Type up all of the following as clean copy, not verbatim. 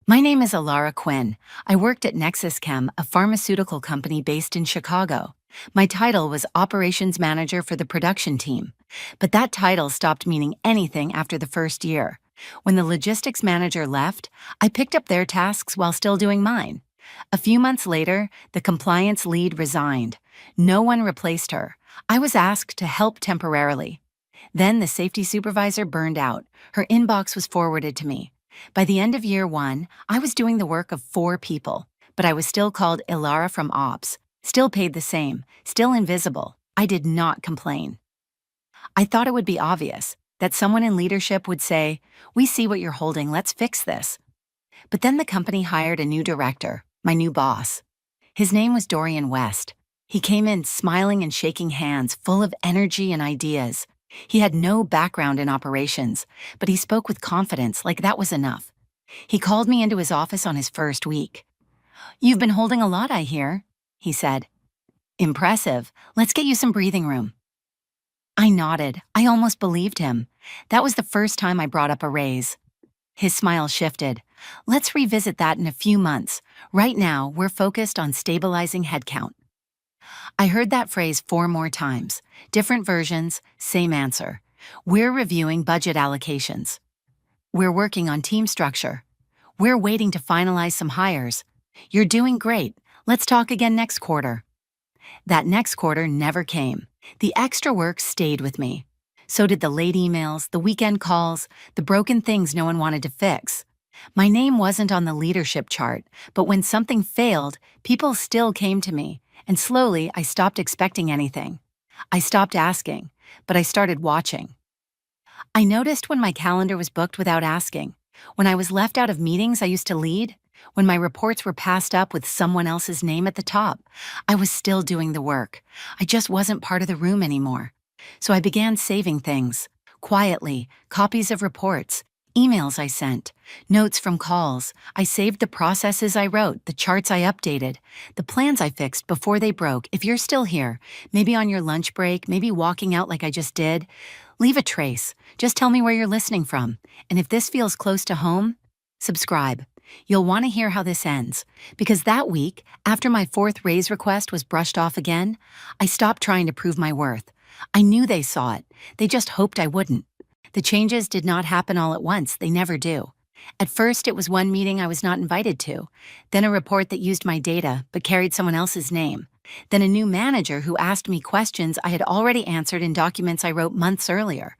My name is Alara Quinn. I worked at NexusChem, a pharmaceutical company based in Chicago. My title was Operations Manager for the production team, but that title stopped meaning anything after the first year. When the logistics manager left, I picked up their tasks while still doing mine. A few months later, the compliance lead resigned. No one replaced her. I was asked to help temporarily. Then the safety supervisor burned out. Her inbox was forwarded to me. By the end of year one, I was doing the work of 4 people, but I was still called Ilara from Ops, still paid the same, still invisible. I did not complain. I thought it would be obvious that someone in leadership would say, "We see what you're holding, let's fix this." But then the company hired a new director, my new boss. His name was Dorian West. He came in smiling and shaking hands, full of energy and ideas. He had no background in operations, but he spoke with confidence, like that was enough. He called me into his office on his first week. "You've been holding a lot, I hear," he said. "Impressive. Let's get you some breathing room." I nodded. I almost believed him. That was the first time I brought up a raise. His smile shifted. "Let's revisit that in a few months. Right now, we're focused on stabilizing headcount." I heard that phrase 4 more times. Different versions, same answer. "We're reviewing budget allocations. We're working on team structure. We're waiting to finalize some hires. You're doing great. Let's talk again next quarter." That next quarter never came. The extra work stayed with me. So did the late emails, the weekend calls, the broken things no one wanted to fix. My name wasn't on the leadership chart, but when something failed, people still came to me, and slowly I stopped expecting anything. I stopped asking, but I started watching. I noticed when my calendar was booked without asking, when I was left out of meetings I used to lead, when my reports were passed up with someone else's name at the top. I was still doing the work. I just wasn't part of the room anymore. So I began saving things, quietly, copies of reports, emails I sent, notes from calls. I saved the processes I wrote, the charts I updated, the plans I fixed before they broke. If you're still here, maybe on your lunch break, maybe walking out like I just did, leave a trace. Just tell me where you're listening from. And if this feels close to home, subscribe. You'll want to hear how this ends. Because that week, after my 4th raise request was brushed off again, I stopped trying to prove my worth. I knew they saw it. They just hoped I wouldn't. The changes did not happen all at once. They never do. At first, it was one meeting I was not invited to, then a report that used my data but carried someone else's name, then a new manager who asked me questions I had already answered in documents I wrote months earlier.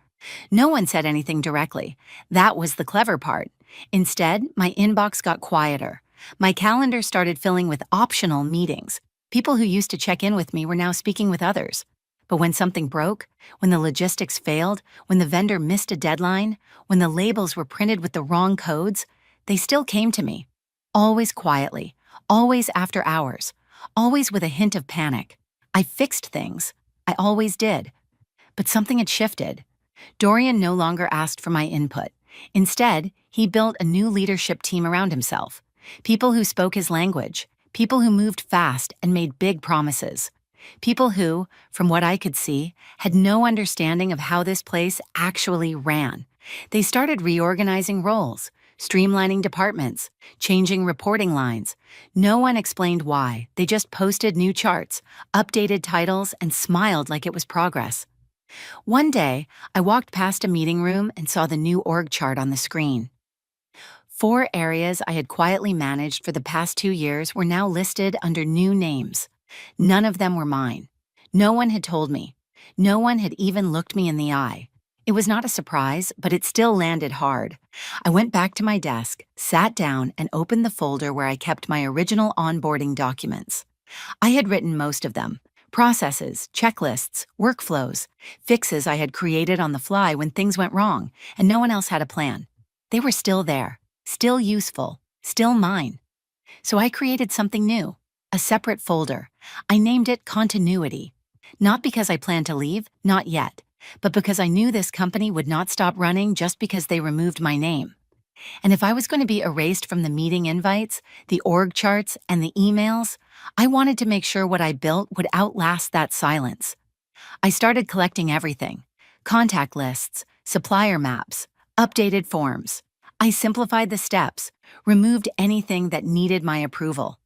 No one said anything directly. That was the clever part. Instead, my inbox got quieter. My calendar started filling with optional meetings. People who used to check in with me were now speaking with others. But when something broke, when the logistics failed, when the vendor missed a deadline, when the labels were printed with the wrong codes, they still came to me. Always quietly, always after hours, always with a hint of panic. I fixed things. I always did. But something had shifted. Dorian no longer asked for my input. Instead, he built a new leadership team around himself. People who spoke his language, people who moved fast and made big promises. People who, from what I could see, had no understanding of how this place actually ran. They started reorganizing roles, streamlining departments, changing reporting lines. No one explained why. They just posted new charts, updated titles, and smiled like it was progress. One day, I walked past a meeting room and saw the new org chart on the screen. 4 areas I had quietly managed for the past 2 years were now listed under new names. None of them were mine. No one had told me. No one had even looked me in the eye. It was not a surprise, but it still landed hard. I went back to my desk, sat down, and opened the folder where I kept my original onboarding documents. I had written most of them. Processes, checklists, workflows, fixes I had created on the fly when things went wrong, and no one else had a plan. They were still there, still useful, still mine. So I created something new. A separate folder. I named it Continuity. Not because I planned to leave, not yet, but because I knew this company would not stop running just because they removed my name. And if I was going to be erased from the meeting invites, the org charts, and the emails, I wanted to make sure what I built would outlast that silence. I started collecting everything: contact lists, supplier maps, updated forms. I simplified the steps, removed anything that needed my approval.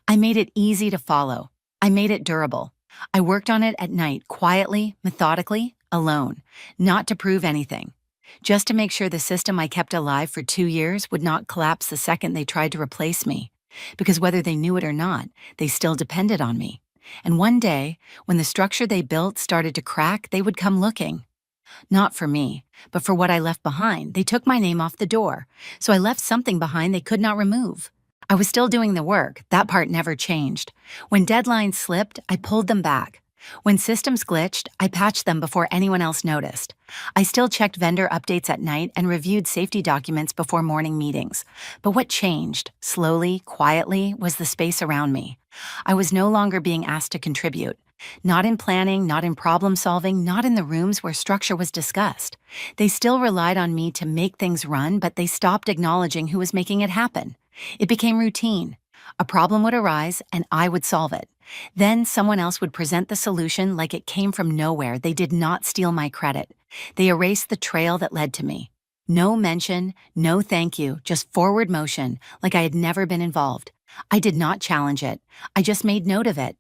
I made it easy to follow. I made it durable. I worked on it at night, quietly, methodically, alone, not to prove anything. Just to make sure the system I kept alive for 2 years would not collapse the second they tried to replace me. Because whether they knew it or not, they still depended on me. And one day, when the structure they built started to crack, they would come looking. Not for me, but for what I left behind. They took my name off the door, so I left something behind they could not remove. I was still doing the work, that part never changed. When deadlines slipped, I pulled them back. When systems glitched, I patched them before anyone else noticed. I still checked vendor updates at night and reviewed safety documents before morning meetings. But what changed, slowly, quietly, was the space around me. I was no longer being asked to contribute. Not in planning, not in problem solving, not in the rooms where structure was discussed. They still relied on me to make things run, but they stopped acknowledging who was making it happen. It became routine. A problem would arise, and I would solve it. Then someone else would present the solution like it came from nowhere. They did not steal my credit. They erased the trail that led to me. No mention, no thank you, just forward motion, like I had never been involved. I did not challenge it. I just made note of it.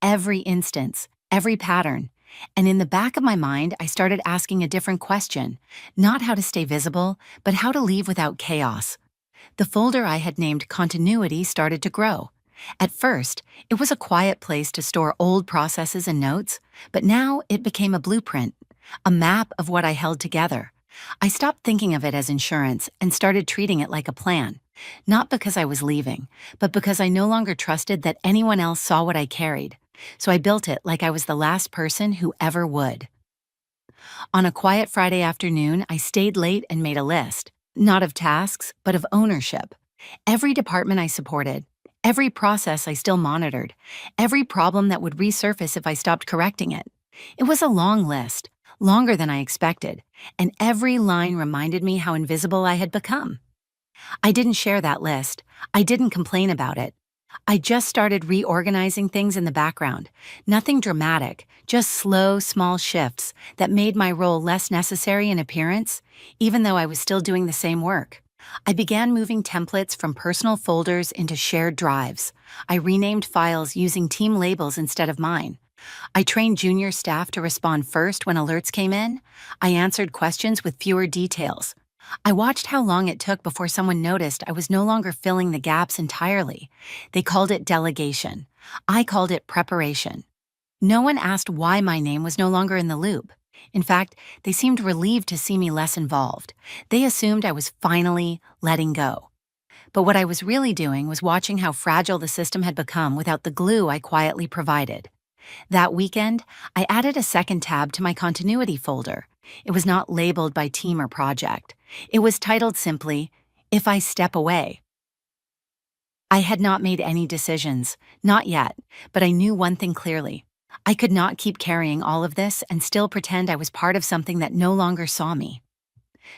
Every instance, every pattern. And in the back of my mind, I started asking a different question. Not how to stay visible, but how to leave without chaos. The folder I had named Continuity started to grow. At first, it was a quiet place to store old processes and notes, but now it became a blueprint, a map of what I held together. I stopped thinking of it as insurance and started treating it like a plan, not because I was leaving, but because I no longer trusted that anyone else saw what I carried. So I built it like I was the last person who ever would. On a quiet Friday afternoon, I stayed late and made a list, not of tasks, but of ownership. Every department I supported, every process I still monitored, every problem that would resurface if I stopped correcting it. It was a long list, longer than I expected, and every line reminded me how invisible I had become. I didn't share that list. I didn't complain about it. I just started reorganizing things in the background. Nothing dramatic, just slow, small shifts that made my role less necessary in appearance, even though I was still doing the same work. I began moving templates from personal folders into shared drives. I renamed files using team labels instead of mine. I trained junior staff to respond first when alerts came in. I answered questions with fewer details. I watched how long it took before someone noticed I was no longer filling the gaps entirely. They called it delegation. I called it preparation. No one asked why my name was no longer in the loop. In fact, they seemed relieved to see me less involved. They assumed I was finally letting go. But what I was really doing was watching how fragile the system had become without the glue I quietly provided. That weekend, I added a second tab to my continuity folder. It was not labeled by team or project. It was titled simply, "If I Step Away." I had not made any decisions, not yet, but I knew one thing clearly. I could not keep carrying all of this and still pretend I was part of something that no longer saw me.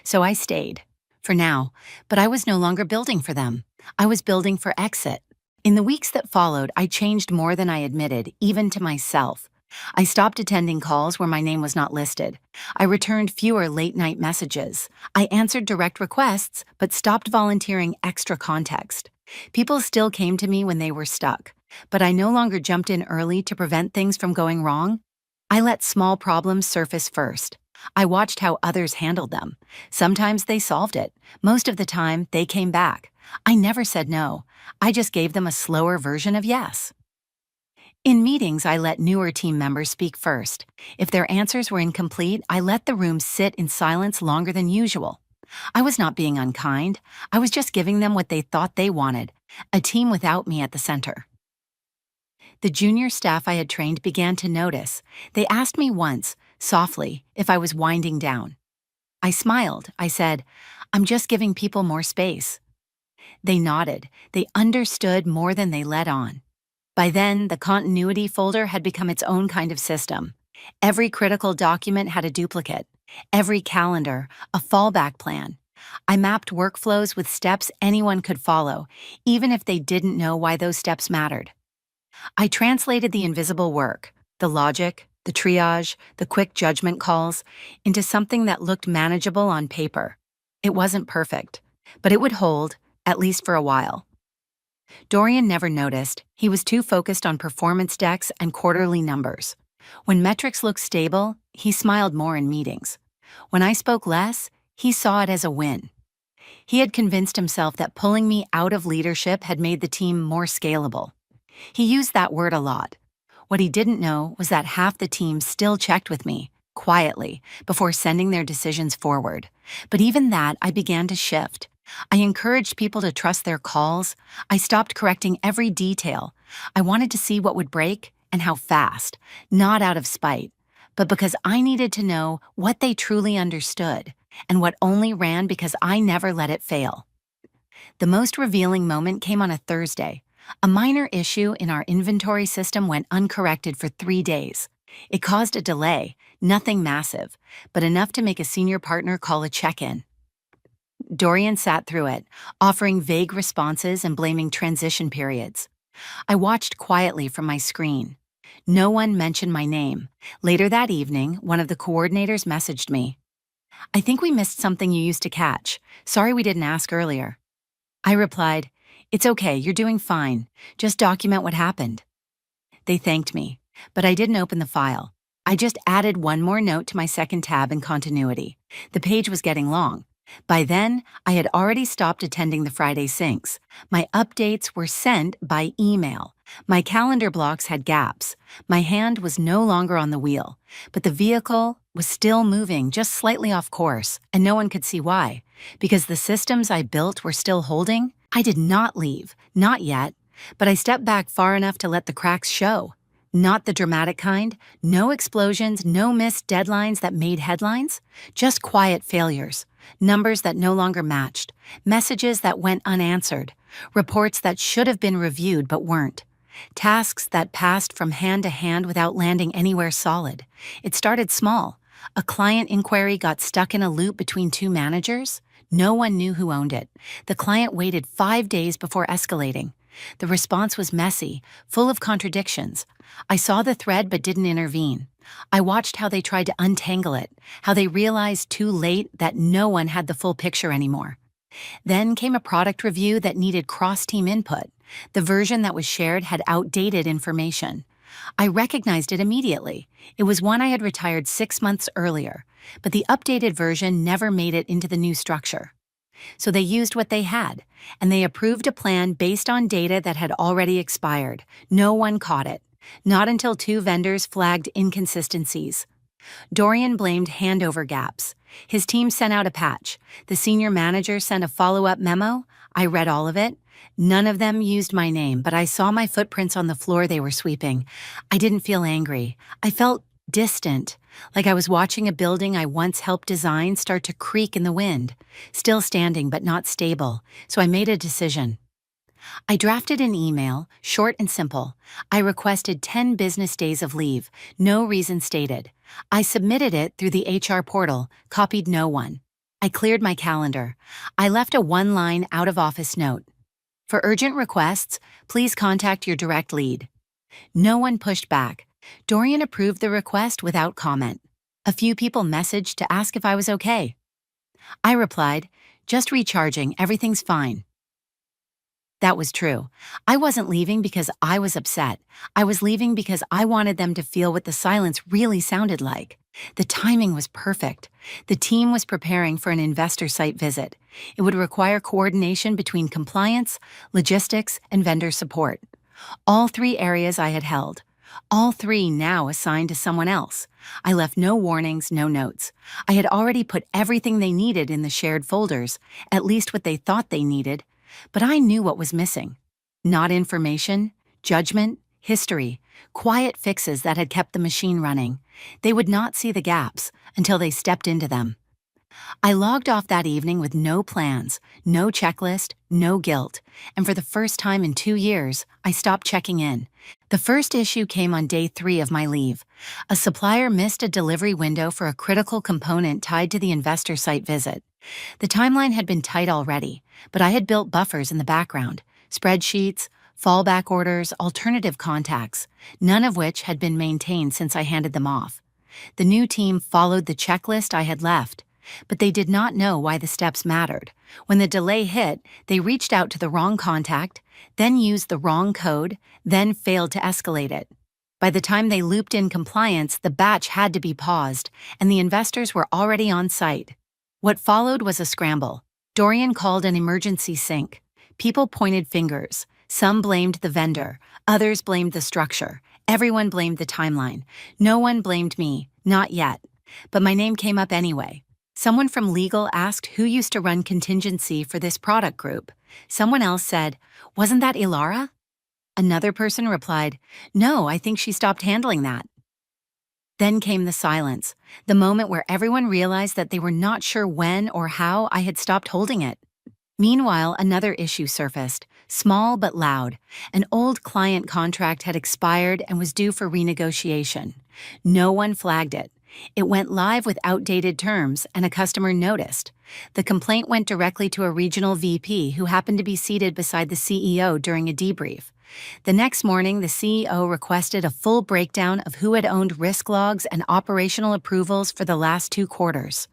So I stayed, for now, but I was no longer building for them. I was building for exit. In the weeks that followed, I changed more than I admitted, even to myself. I stopped attending calls where my name was not listed. I returned fewer late-night messages. I answered direct requests, but stopped volunteering extra context. People still came to me when they were stuck, but I no longer jumped in early to prevent things from going wrong. I let small problems surface first. I watched how others handled them. Sometimes they solved it. Most of the time, they came back. I never said no. I just gave them a slower version of yes. In meetings, I let newer team members speak first. If their answers were incomplete, I let the room sit in silence longer than usual. I was not being unkind. I was just giving them what they thought they wanted, a team without me at the center. The junior staff I had trained began to notice. They asked me once, softly, if I was winding down. I smiled. I said, "I'm just giving people more space." They nodded. They understood more than they let on. By then, the continuity folder had become its own kind of system. Every critical document had a duplicate. Every calendar, a fallback plan. I mapped workflows with steps anyone could follow, even if they didn't know why those steps mattered. I translated the invisible work, the logic, the triage, the quick judgment calls, into something that looked manageable on paper. It wasn't perfect. But it would hold, at least for a while. Dorian never noticed. He was too focused on performance decks and quarterly numbers. When metrics looked stable, he smiled more in meetings. When I spoke less, he saw it as a win. He had convinced himself that pulling me out of leadership had made the team more scalable. He used that word a lot. What he didn't know was that half the team still checked with me, quietly, before sending their decisions forward. But even that, I began to shift. I encouraged people to trust their calls. I stopped correcting every detail. I wanted to see what would break and how fast, not out of spite, but because I needed to know what they truly understood and what only ran because I never let it fail. The most revealing moment came on a Thursday. A minor issue in our inventory system went uncorrected for 3 days. It caused a delay, nothing massive, but enough to make a senior partner call a check-in. Dorian sat through it, offering vague responses and blaming transition periods. I watched quietly from my screen. No one mentioned my name. Later that evening, one of the coordinators messaged me. "I think we missed something you used to catch. Sorry we didn't ask earlier." I replied, "It's okay, you're doing fine. Just document what happened." They thanked me, but I didn't open the file. I just added one more note to my second tab in continuity. The page was getting long. By then, I had already stopped attending the Friday syncs. My updates were sent by email. My calendar blocks had gaps. My hand was no longer on the wheel, but the vehicle was still moving just slightly off course, and no one could see why. Because the systems I built were still holding, I did not leave, not yet, but I stepped back far enough to let the cracks show. Not the dramatic kind, no explosions, no missed deadlines that made headlines, just quiet failures, numbers that no longer matched, messages that went unanswered, reports that should have been reviewed but weren't, tasks that passed from hand to hand without landing anywhere solid. It started small. A client inquiry got stuck in a loop between two managers. No one knew who owned it. The client waited 5 days before escalating. The response was messy, full of contradictions. I saw the thread but didn't intervene. I watched how they tried to untangle it, how they realized too late that no one had the full picture anymore. Then came a product review that needed cross-team input. The version that was shared had outdated information. I recognized it immediately. It was one I had retired 6 months earlier, but the updated version never made it into the new structure. So they used what they had, and they approved a plan based on data that had already expired. No one caught it. Not until 2 vendors flagged inconsistencies. Dorian blamed handover gaps. His team sent out a patch. The senior manager sent a follow-up memo. I read all of it. None of them used my name, but I saw my footprints on the floor they were sweeping. I didn't feel angry. I felt distant, like I was watching a building I once helped design start to creak in the wind, still standing but not stable, so I made a decision. I drafted an email, short and simple. I requested 10 business days of leave, no reason stated. I submitted it through the HR portal, copied no one. I cleared my calendar. I left a one-line out-of-office note. For urgent requests, please contact your direct lead. No one pushed back. Dorian approved the request without comment. A few people messaged to ask if I was okay. I replied, "Just recharging, everything's fine." That was true. I wasn't leaving because I was upset. I was leaving because I wanted them to feel what the silence really sounded like. The timing was perfect. The team was preparing for an investor site visit. It would require coordination between compliance, logistics, and vendor support. All 3 areas I had held. All 3 now assigned to someone else. I left no warnings, no notes. I had already put everything they needed in the shared folders, at least what they thought they needed. But I knew what was missing. Not information, judgment, history, quiet fixes that had kept the machine running. They would not see the gaps until they stepped into them. I logged off that evening with no plans, no checklist, no guilt, and for the first time in 2 years, I stopped checking in. The first issue came on day 3 of my leave. A supplier missed a delivery window for a critical component tied to the investor site visit. The timeline had been tight already, but I had built buffers in the background, spreadsheets, fallback orders, alternative contacts, none of which had been maintained since I handed them off. The new team followed the checklist I had left. but they did not know why the steps mattered. When the delay hit, they reached out to the wrong contact, then used the wrong code, then failed to escalate it. By the time they looped in compliance, the batch had to be paused, and the investors were already on site. What followed was a scramble. Dorian called an emergency sync. People pointed fingers. Some blamed the vendor, others blamed the structure. Everyone blamed the timeline. No one blamed me, not yet. But my name came up anyway. Someone from legal asked who used to run contingency for this product group. Someone else said, "Wasn't that Ilara?" Another person replied, "No, I think she stopped handling that." Then came the silence, the moment where everyone realized that they were not sure when or how I had stopped holding it. Meanwhile, another issue surfaced, small but loud. An old client contract had expired and was due for renegotiation. No one flagged it. It went live with outdated terms, and a customer noticed. The complaint went directly to a regional VP who happened to be seated beside the CEO during a debrief. The next morning, the CEO requested a full breakdown of who had owned risk logs and operational approvals for the last 2 quarters.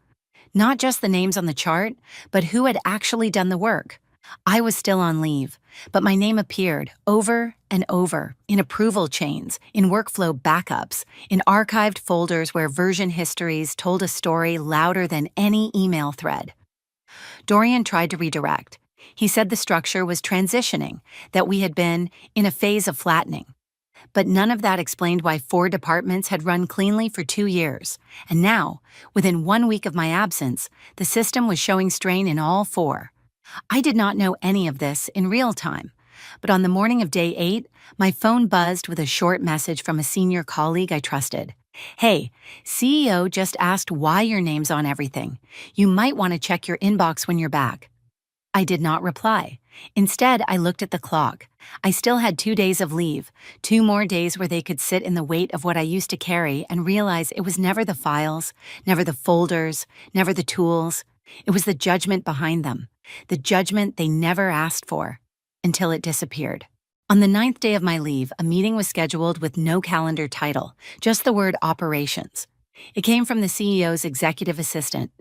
Not just the names on the chart, but who had actually done the work. I was still on leave, but my name appeared over and over in approval chains, in workflow backups, in archived folders where version histories told a story louder than any email thread. Dorian tried to redirect. He said the structure was transitioning, that we had been in a phase of flattening. But none of that explained why 4 departments had run cleanly for 2 years, and now, within 1 week of my absence, the system was showing strain in all 4. I did not know any of this in real time, but on the morning of day 8, my phone buzzed with a short message from a senior colleague I trusted. "Hey, CEO just asked why your name's on everything. You might want to check your inbox when you're back." I did not reply. Instead, I looked at the clock. I still had 2 days of leave, 2 more days where they could sit in the weight of what I used to carry and realize it was never the files, never the folders, never the tools. It was the judgment behind them, the judgment they never asked for, until it disappeared. On the 9th day of my leave, a meeting was scheduled with no calendar title, just the word operations. It came from the CEO's executive assistant.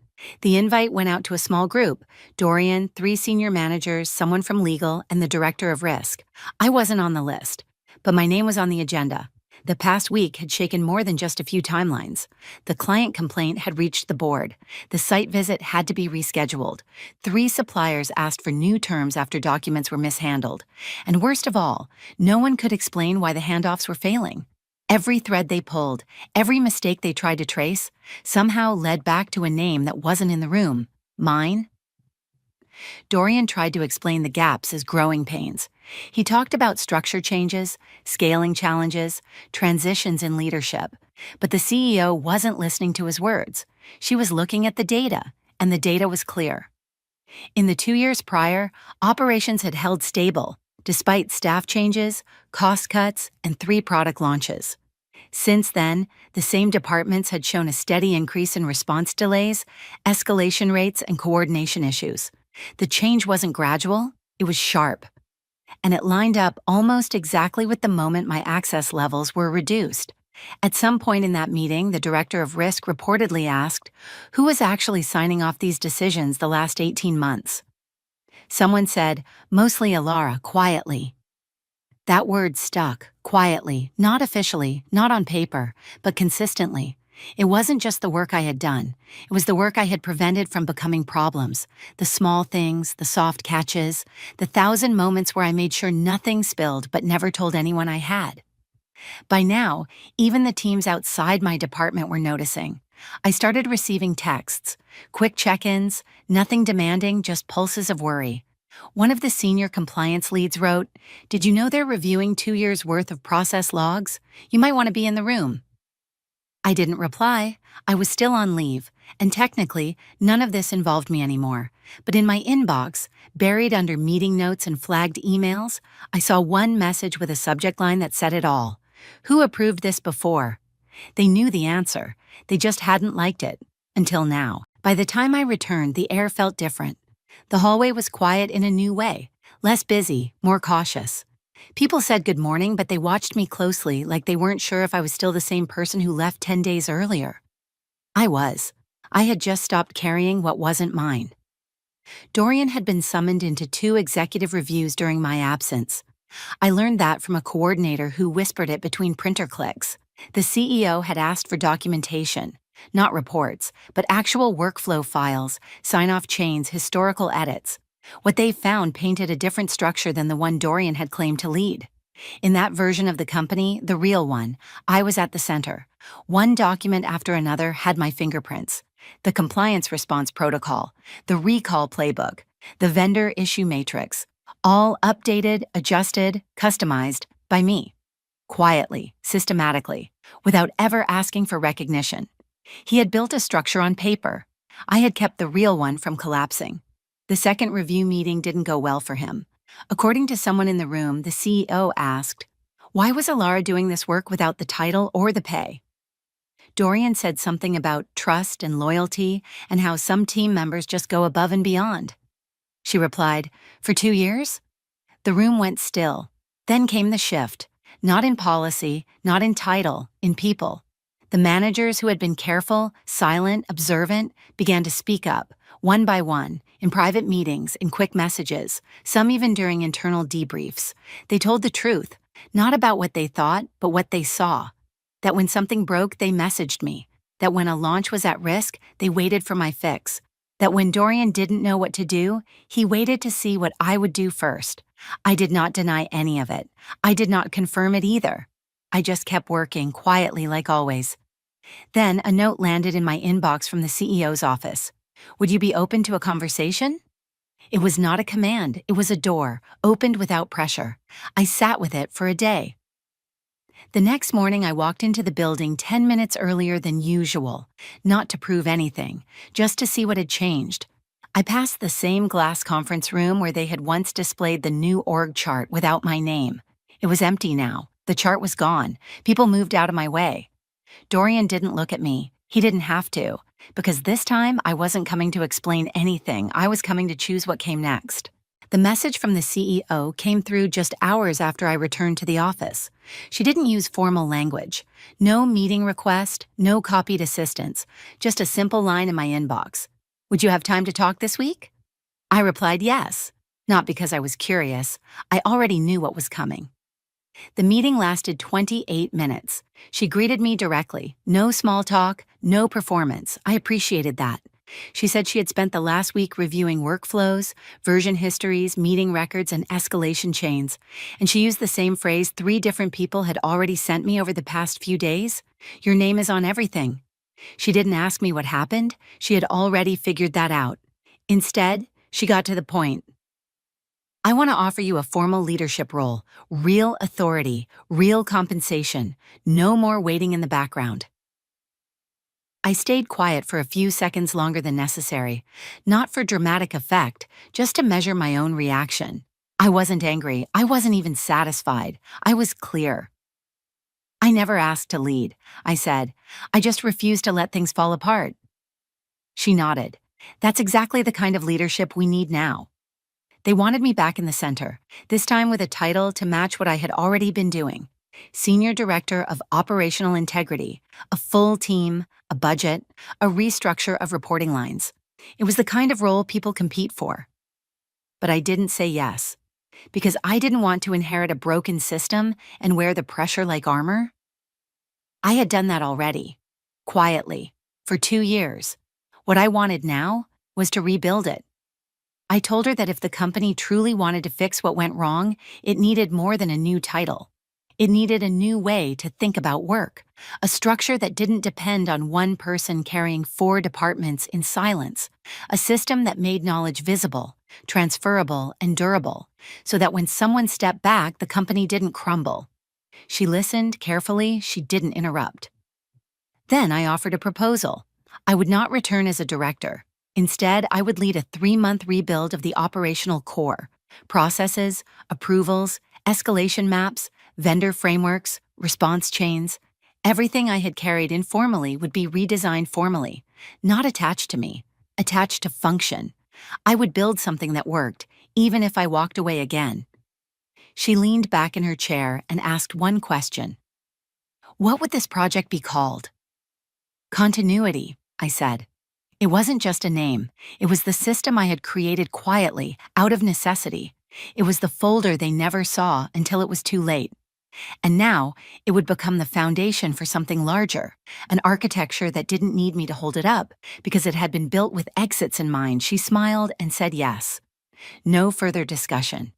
The invite went out to a small group: Dorian, 3 senior managers, someone from legal, and the director of risk. I wasn't on the list, but my name was on the agenda. The past week had shaken more than just a few timelines. The client complaint had reached the board. The site visit had to be rescheduled. 3 suppliers asked for new terms after documents were mishandled. And worst of all, no one could explain why the handoffs were failing. Every thread they pulled, every mistake they tried to trace, somehow led back to a name that wasn't in the room: mine. Dorian tried to explain the gaps as growing pains. He talked about structure changes, scaling challenges, transitions in leadership. But the CEO wasn't listening to his words. She was looking at the data, and the data was clear. In the 2 years prior, operations had held stable, despite staff changes, cost cuts, and 3 product launches. Since then, the same departments had shown a steady increase in response delays, escalation rates, and coordination issues. The change wasn't gradual, it was sharp. And it lined up almost exactly with the moment my access levels were reduced. At some point in that meeting, the director of risk reportedly asked, "Who was actually signing off these decisions the last 18 months?" Someone said, "Mostly Ilara, quietly." That word stuck, quietly, not officially, not on paper, but consistently. It wasn't just the work I had done. It was the work I had prevented from becoming problems. The small things, the soft catches, the 1,000 moments where I made sure nothing spilled but never told anyone I had. By now, even the teams outside my department were noticing. I started receiving texts, quick check-ins, nothing demanding, just pulses of worry. One of the senior compliance leads wrote, "Did you know they're reviewing 2 years' worth of process logs? You might want to be in the room." I didn't reply. I was still on leave, and technically, none of this involved me anymore. But in my inbox, buried under meeting notes and flagged emails, I saw one message with a subject line that said it all. Who approved this before? They knew the answer. They just hadn't liked it. Until now. By the time I returned, the air felt different. The hallway was quiet in a new way, less busy, more cautious. People said good morning, but they watched me closely, like they weren't sure if I was still the same person who left 10 days earlier. I was. I had just stopped carrying what wasn't mine. Dorian had been summoned into 2 executive reviews during my absence. I learned that from a coordinator who whispered it between printer clicks. The CEO had asked for documentation, not reports, but actual workflow files, sign-off chains, historical edits. What they found painted a different structure than the one Dorian had claimed to lead. In that version of the company, the real one, I was at the center. One document after another had my fingerprints. The compliance response protocol, the recall playbook, the vendor issue matrix, all updated, adjusted, customized by me. Quietly, systematically, without ever asking for recognition. He had built a structure on paper. I had kept the real one from collapsing. The second review meeting didn't go well for him. According to someone in the room, the CEO asked, "Why was Alara doing this work without the title or the pay?" Dorian said something about trust and loyalty and how some team members just go above and beyond. She replied, "For 2 years?" The room went still. Then came the shift. Not in policy, not in title, in people. The managers who had been careful, silent, observant, began to speak up, one by one, in private meetings, in quick messages, some even during internal debriefs. They told the truth, not about what they thought, but what they saw. That when something broke, they messaged me. That when a launch was at risk, they waited for my fix. That when Dorian didn't know what to do, he waited to see what I would do first. I did not deny any of it. I did not confirm it either. I just kept working quietly like always. Then a note landed in my inbox from the CEO's office. "Would you be open to a conversation?" It was not a command, it was a door, opened without pressure. I sat with it for a day. The next morning I walked into the building 10 minutes earlier than usual, not to prove anything, just to see what had changed. I passed the same glass conference room where they had once displayed the new org chart without my name. It was empty now. The chart was gone. People moved out of my way. Dorian didn't look at me. He didn't have to, because this time I wasn't coming to explain anything. I was coming to choose what came next. The message from the CEO came through just hours after I returned to the office. She didn't use formal language. No meeting request, no copied assistance, just a simple line in my inbox. "Would you have time to talk this week?" I replied yes. Not because I was curious. I already knew what was coming. The meeting lasted 28 minutes. She greeted me directly. No small talk, no performance. I appreciated that. She said she had spent the last week reviewing workflows, version histories, meeting records, and escalation chains. And she used the same phrase 3 different people had already sent me over the past few days. "Your name is on everything." She didn't ask me what happened. She had already figured that out. Instead, she got to the point. "I want to offer you a formal leadership role, real authority, real compensation, no more waiting in the background." I stayed quiet for a few seconds longer than necessary, not for dramatic effect, just to measure my own reaction. I wasn't angry. I wasn't even satisfied. I was clear. "I never asked to lead," I said. "I just refused to let things fall apart." She nodded. "That's exactly the kind of leadership we need now." They wanted me back in the center, this time with a title to match what I had already been doing. Senior Director of Operational Integrity, a full team, a budget, a restructure of reporting lines. It was the kind of role people compete for. But I didn't say yes, because I didn't want to inherit a broken system and wear the pressure like armor. I had done that already, quietly, for 2 years. What I wanted now was to rebuild it. I told her that if the company truly wanted to fix what went wrong, it needed more than a new title. It needed a new way to think about work, a structure that didn't depend on one person carrying 4 departments in silence, a system that made knowledge visible, transferable, and durable, so that when someone stepped back, the company didn't crumble. She listened carefully, she didn't interrupt. Then I offered a proposal. I would not return as a director. Instead, I would lead a 3-month rebuild of the operational core, processes, approvals, escalation maps, vendor frameworks, response chains. Everything I had carried informally would be redesigned formally, not attached to me, attached to function. I would build something that worked, even if I walked away again. She leaned back in her chair and asked one question. "What would this project be called?" "Continuity," I said. It wasn't just a name. It was the system I had created quietly, out of necessity. It was the folder they never saw until it was too late. And now, it would become the foundation for something larger, an architecture that didn't need me to hold it up, because it had been built with exits in mind. She smiled and said yes. No further discussion.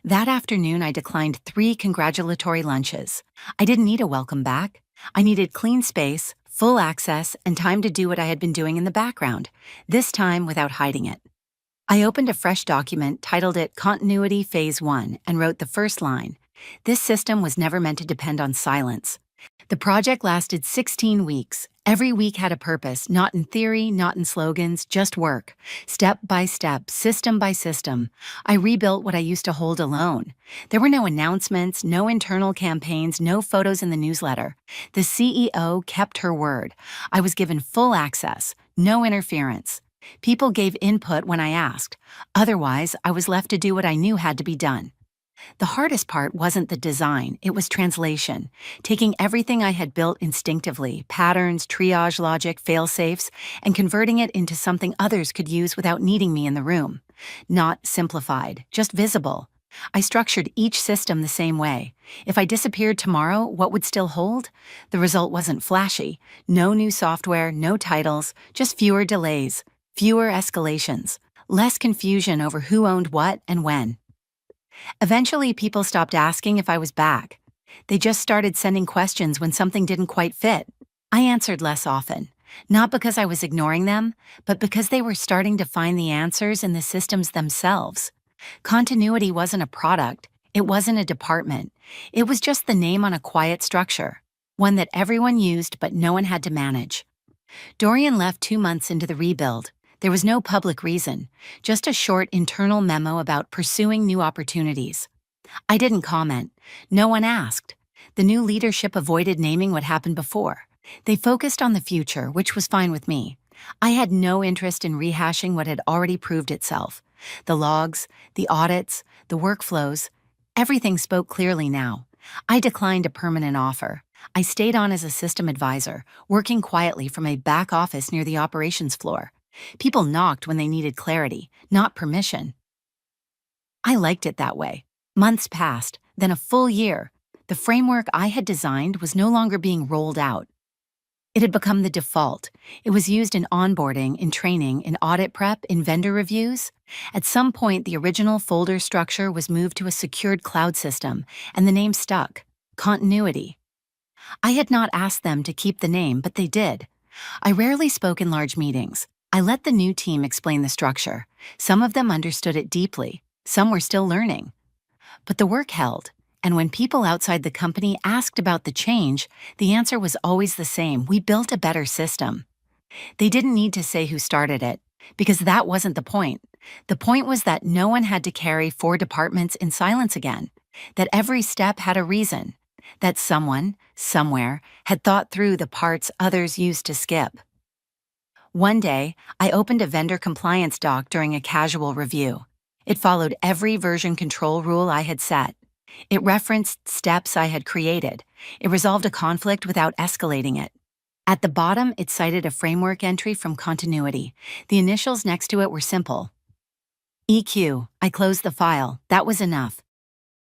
That afternoon, I declined 3 congratulatory lunches. I didn't need a welcome back. I needed clean space, full access, and time to do what I had been doing in the background, this time without hiding it. I opened a fresh document, titled it Continuity Phase 1, and wrote the first line. This system was never meant to depend on silence. The project lasted 16 weeks. Every week had a purpose, not in theory, not in slogans, just work. Step by step, system by system. I rebuilt what I used to hold alone. There were no announcements, no internal campaigns, no photos in the newsletter. The CEO kept her word. I was given full access, no interference. People gave input when I asked. Otherwise, I was left to do what I knew had to be done. The hardest part wasn't the design, it was translation. Taking everything I had built instinctively, patterns, triage logic, fail-safes, and converting it into something others could use without needing me in the room. Not simplified, just visible. I structured each system the same way. If I disappeared tomorrow, what would still hold? The result wasn't flashy. No new software, no titles, just fewer delays, fewer escalations, less confusion over who owned what and when. Eventually, people stopped asking if I was back. They just started sending questions when something didn't quite fit. I answered less often, not because I was ignoring them, but because they were starting to find the answers in the systems themselves. Continuity wasn't a product, it wasn't a department. It was just the name on a quiet structure, one that everyone used but no one had to manage. Dorian left 2 months into the rebuild. There was no public reason, just a short internal memo about pursuing new opportunities. I didn't comment. No one asked. The new leadership avoided naming what happened before. They focused on the future, which was fine with me. I had no interest in rehashing what had already proved itself. The logs, the audits, the workflows, everything spoke clearly now. I declined a permanent offer. I stayed on as a system advisor, working quietly from a back office near the operations floor. People knocked when they needed clarity, not permission. I liked it that way. Months passed, then a full year. The framework I had designed was no longer being rolled out. It had become the default. It was used in onboarding, in training, in audit prep, in vendor reviews. At some point, the original folder structure was moved to a secured cloud system, and the name stuck. Continuity. I had not asked them to keep the name, but they did. I rarely spoke in large meetings. I let the new team explain the structure. Some of them understood it deeply. Some were still learning. But the work held, and when people outside the company asked about the change, the answer was always the same: we built a better system. They didn't need to say who started it, because that wasn't the point. The point was that no one had to carry 4 departments in silence again, that every step had a reason, that someone, somewhere, had thought through the parts others used to skip. One day, I opened a vendor compliance doc during a casual review. It followed every version control rule I had set. It referenced steps I had created. It resolved a conflict without escalating it. At the bottom, it cited a framework entry from Continuity. The initials next to it were simple. EQ. I closed the file. That was enough.